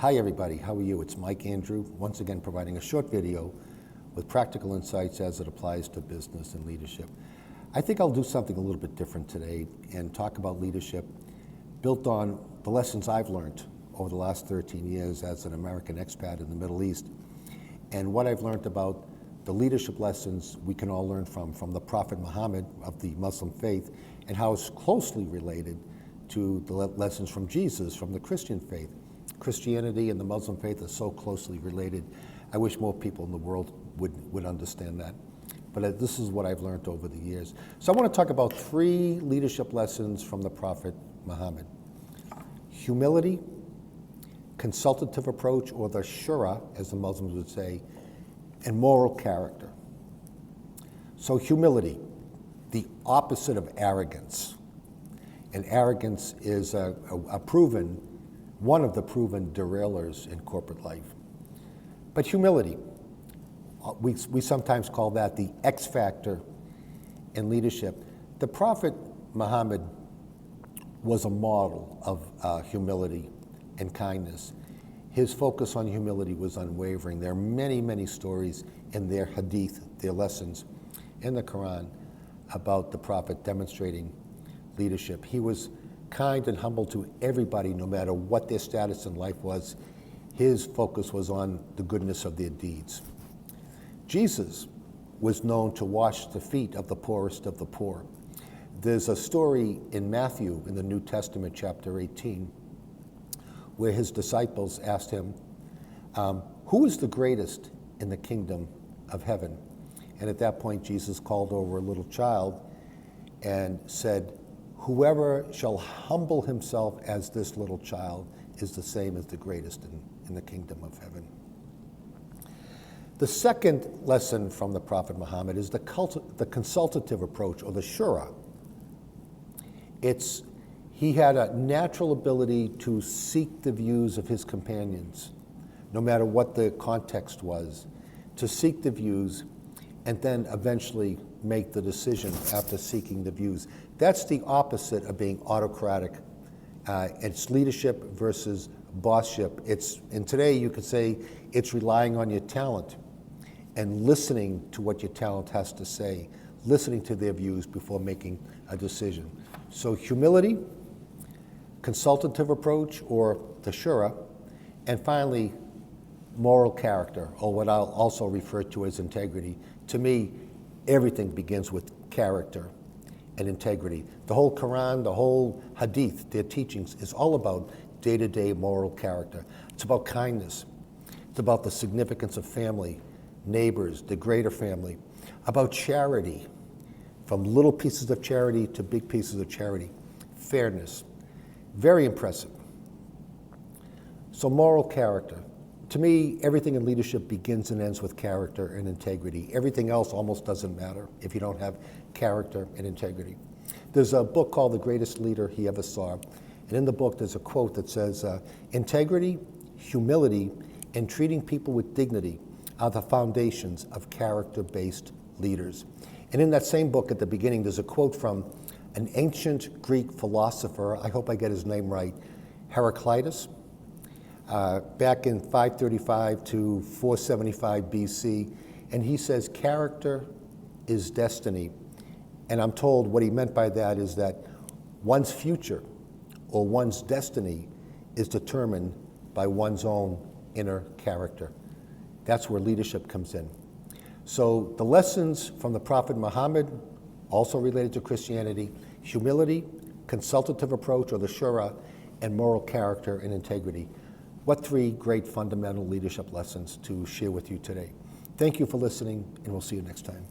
Hi everybody, how are you? It's Mike Andrew, once again providing a short video with practical insights as it applies to business and leadership. I think I'll do something a little bit different today and talk about leadership built on the lessons I've learned over the last 13 years as an American expat in the Middle East, and what I've learned about the leadership lessons we can all learn from the Prophet Mohammed of the Muslim faith, and how it's closely related to the lessons from Jesus from the Christian faith. Christianity and the Muslim faith are so closely related. I wish more people in the world would understand that. But this is what I've learned over the years. So I want to talk about 3 leadership lessons from the Prophet Muhammad. Humility, consultative approach, or the shura, as the Muslims would say, and moral character. So humility, the opposite of arrogance. And arrogance is one of the proven derailers in corporate life. But humility, we sometimes call that the X factor in leadership. The Prophet Muhammad was a model of humility and kindness. His focus on humility was unwavering. There are many, many stories in their hadith, their lessons in the Quran, about the Prophet demonstrating leadership. He was kind and humble to everybody, no matter what their status in life was. His focus was on the goodness of their deeds. Jesus was known to wash the feet of the poorest of the poor. There's a story in Matthew in the New Testament, chapter 18, where his disciples asked him, who is the greatest in the kingdom of heaven? And at that point, Jesus called over a little child and said, whoever shall humble himself as this little child is the same as the greatest in the kingdom of heaven. The second lesson from the Prophet Muhammad is the consultative approach, or the shura. He had a natural ability to seek the views of his companions, no matter what the context was, to seek the views and then eventually make the decision after seeking the views. That's the opposite of being autocratic. It's leadership versus bossship. And today you could say it's relying on your talent and listening to what your talent has to say, listening to their views before making a decision. So humility, consultative approach, or the shura, and finally, moral character, or what I'll also refer to as integrity. To me, everything begins with character and integrity. The whole Quran, the whole hadith, their teachings is all about day-to-day moral character. It's about kindness. It's about the significance of family, neighbors, the greater family, about charity, from little pieces of charity to big pieces of charity, fairness. Very impressive. So moral character. To me, everything in leadership begins and ends with character and integrity. Everything else almost doesn't matter if you don't have character and integrity. There's a book called The Greatest Leader He Ever Saw. And in the book, there's a quote that says, integrity, humility, and treating people with dignity are the foundations of character-based leaders. And in that same book at the beginning, there's a quote from an ancient Greek philosopher, I hope I get his name right, Heraclitus, back in 535 to 475 BC, and he says, character is destiny. And I'm told what he meant by that is that one's future or one's destiny is determined by one's own inner character. That's where leadership comes in. So the lessons from the Prophet Muhammad, also related to Christianity: humility, consultative approach, or the shura, and moral character and integrity. What 3 great fundamental leadership lessons to share with you today. Thank you for listening, and we'll see you next time.